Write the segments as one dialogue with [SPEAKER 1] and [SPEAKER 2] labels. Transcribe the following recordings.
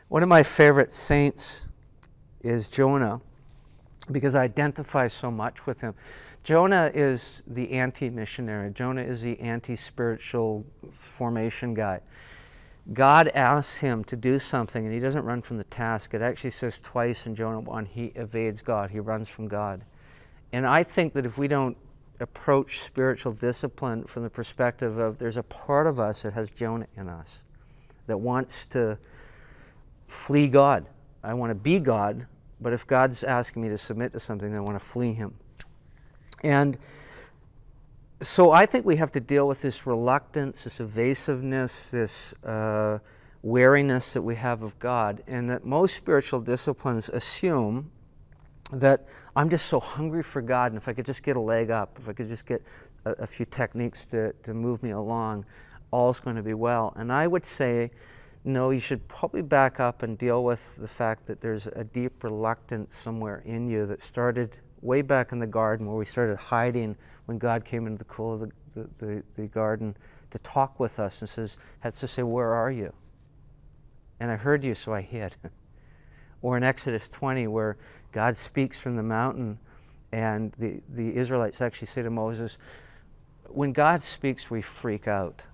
[SPEAKER 1] One of my favorite saints is Jonah, because I identify so much with him. Jonah is the anti-missionary. Jonah is the anti-spiritual formation guy. God asks him to do something, and he doesn't run from the task. It actually says twice in Jonah 1, he evades God. He runs from God. And I think that if we don't approach spiritual discipline from the perspective of there's a part of us that has Jonah in us, that wants to flee God. I want to be God, but if God's asking me to submit to something, I want to flee him. And so I think we have to deal with this reluctance, this evasiveness, this wariness that we have of God, and that most spiritual disciplines assume that I'm just so hungry for God, and if I could just get a leg up, if I could just get a few techniques to move me along, all's going to be well. And I would say, no, you should probably back up and deal with the fact that there's a deep reluctance somewhere in you that started way back in the garden, where we started hiding when God came into the cool of the garden to talk with us and had to say, where are you? And I heard you, so I hid. Or in Exodus 20, where God speaks from the mountain, and the Israelites actually say to Moses, when God speaks, we freak out.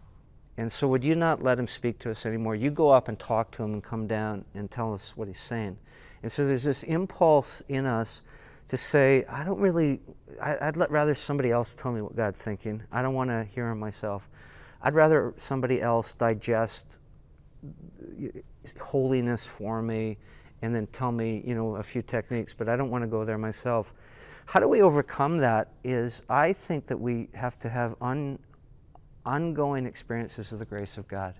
[SPEAKER 1] And so would you not let him speak to us anymore? You go up and talk to him and come down and tell us what he's saying. And so there's this impulse in us to say, I'd rather somebody else tell me what God's thinking. I don't want to hear him myself. I'd rather somebody else digest holiness for me and then tell me, a few techniques, but I don't want to go there myself. How do we overcome that is, I think that we have to have ongoing experiences of the grace of God.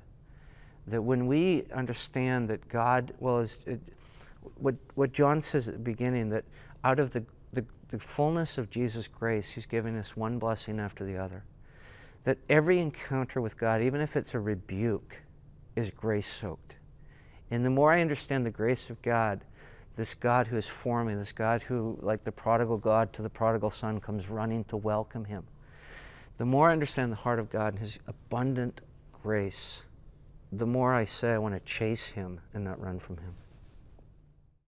[SPEAKER 1] That when we understand that God, what John says at the beginning, that out of the fullness of Jesus' grace, he's giving us one blessing after the other. That every encounter with God, even if it's a rebuke, is grace-soaked. And the more I understand the grace of God, this God who is for me, this God who, like the prodigal God to the prodigal son, comes running to welcome him, the more I understand the heart of God and his abundant grace, the more I say I want to chase him and not run from him.